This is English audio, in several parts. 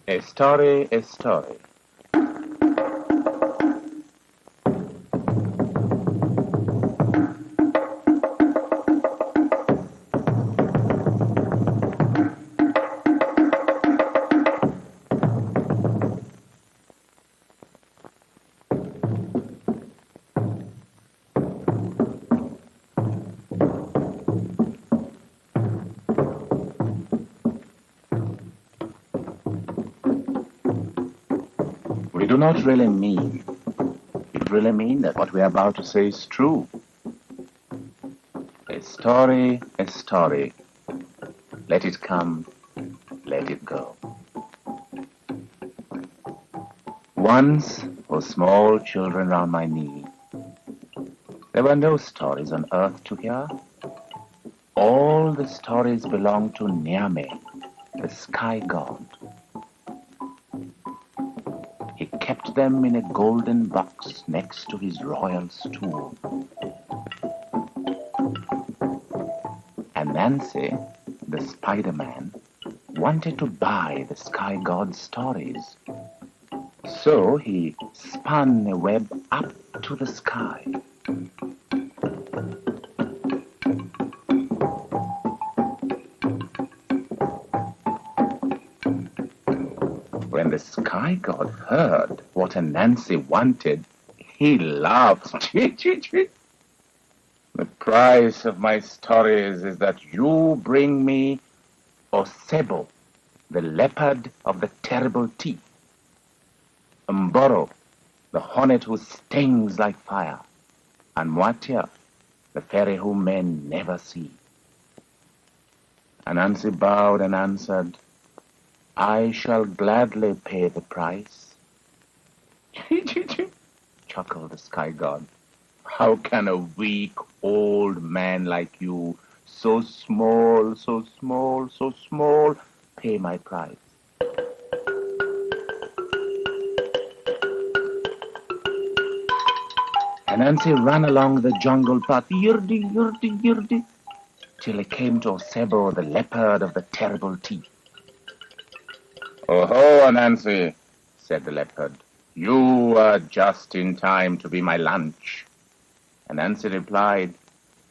A story, a story. We do not really mean. We really mean that what we are about to say is true. A story, a story. Let it come, let it go. Once, for small children round my knee, there were no stories on earth to hear. All the stories belonged to Niame, the sky god. He kept them in a golden box next to his royal stool. Anansi, the Spider-Man, wanted to buy the sky god's stories. So he spun a web up to the sky. When the sky god heard what Anansi wanted, he laughed. The price of my stories is that you bring me Osebo, the leopard of the terrible teeth, Mboro, the hornet who stings like fire, and Mwatia, the fairy whom men never see. Anansi bowed and answered, I shall gladly pay the price. Chuckled the sky god. How can a weak old man like you, so small, pay my price? Anansi ran along the jungle path, yirdi, till he came to Osebo, the leopard of the terrible teeth. Oh-ho, Anansi, said the leopard. You are just in time to be my lunch. Anansi replied,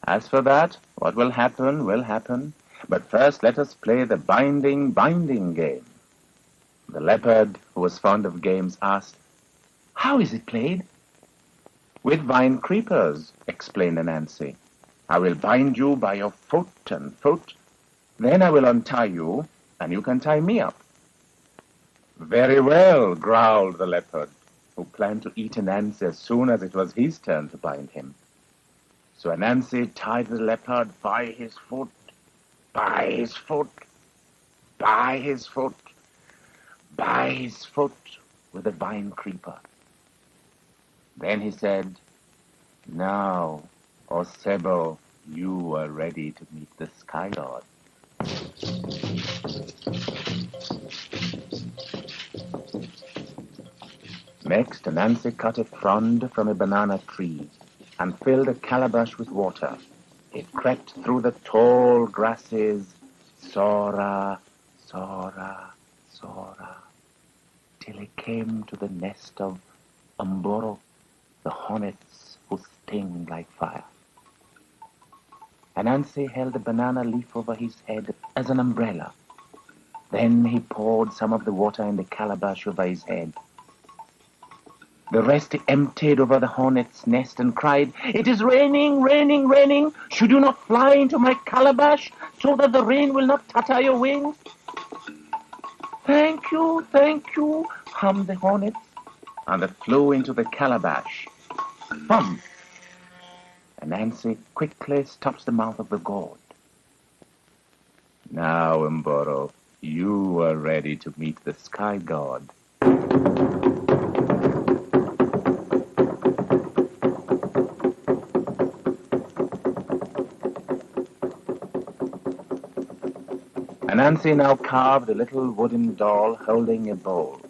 As for that, what will happen will happen. But first let us play the binding game. The leopard, who was fond of games, asked, How is it played? With vine creepers, explained Anansi. I will bind you by your foot and foot. Then I will untie you, and you can tie me up. Very well, growled the leopard, who planned to eat Anansi as soon as it was his turn to bind him. So Anansi tied the leopard by his foot, by his foot, by his foot, by his foot with a vine creeper. Then he said, Now, Osebo, you are ready to meet the sky god. Next, Anansi cut a frond from a banana tree and filled a calabash with water. He crept through the tall grasses, Sora, till he came to the nest of Mboro, the hornets who sting like fire. Anansi held a banana leaf over his head as an umbrella. Then he poured some of the water in the calabash over his head. The rest he emptied over the hornet's nest and cried, It is raining, raining, raining. Should you not fly into my calabash so that the rain will not tatter your wings? Thank you, hummed the hornets, and they flew into the calabash. Thump! Anansi quickly stops the mouth of the gourd. Now, Mboro, you are ready to meet the sky god. Anansi now carved a little wooden doll holding a bowl.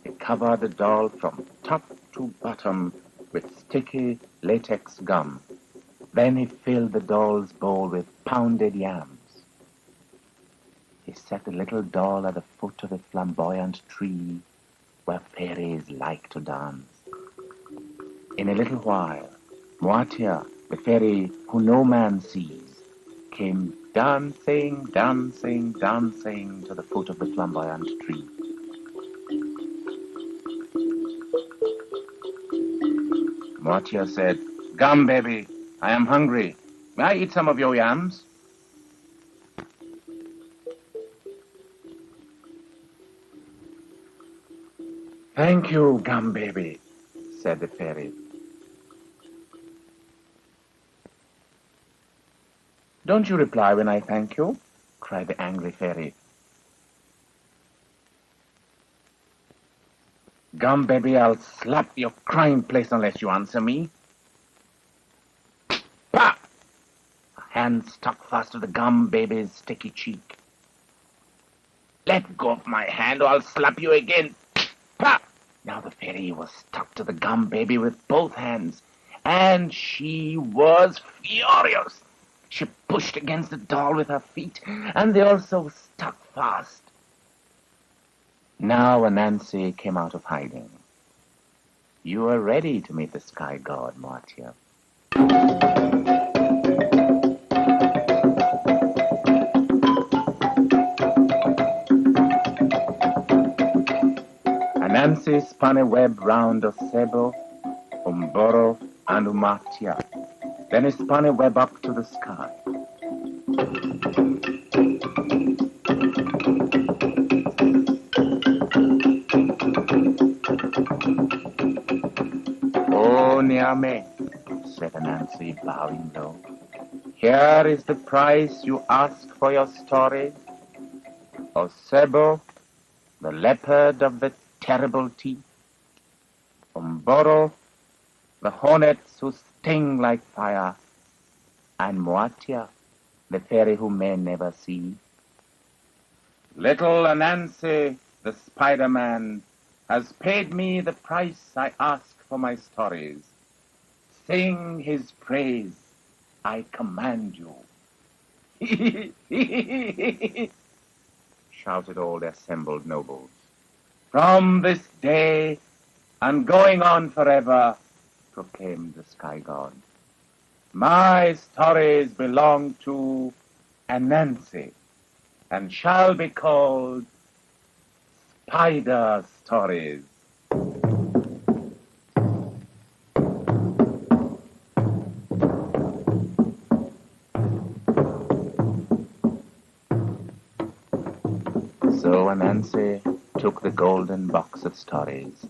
He covered the doll from top to bottom with sticky latex gum. Then he filled the doll's bowl with pounded yams. he set the little doll at the foot of a flamboyant tree where fairies like to dance. In a little while, Moatia, the fairy who no man sees, came dancing, dancing, dancing to the foot of the flamboyant tree. Moatia said, "Come, baby, I am hungry. May I eat some of your yams?" "Thank you, Gum Baby," said the fairy. "Don't you reply when I thank you?" cried the angry fairy. "Gum Baby, I'll slap your crying place unless you answer me." Pah! A hand stuck fast to the Gum Baby's sticky cheek. "Let go of my hand or I'll slap you again." Pah! Now the fairy was stuck to the Gum Baby with both hands, and she was furious. She pushed against the doll with her feet, and they also stuck fast. Now Anansi came out of hiding. "You are ready to meet the sky god, Moatia." Anansi spun a web round Osebo, Umboro, and Umatia. Then he spun a web up to the sky. "Oh, Niame," said Anansi, bowing low. "Here is the price you ask for your story. Osebo, the leopard of the terrible teeth. Umboro, the hornets who sting like fire. And Moatia, the fairy who men never see. Little Anansi, the Spider-Man, has paid me the price I ask for my stories. Sing his praise, I command you." shouted all the assembled nobles. "From this day, and going on forever," proclaimed the sky god, "my stories belong to Anansi, and shall be called Spider Stories." So Anansi took the golden box of stories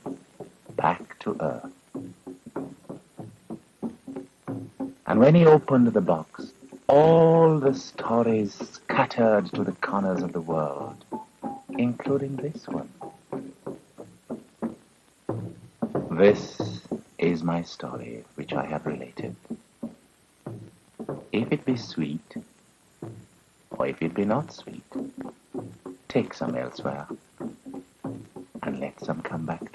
back to Earth. And when he opened the box, all the stories scattered to the corners of the world, including this one. This is my story which I have related. If it be sweet, or if it be not sweet, take some elsewhere, and let some come back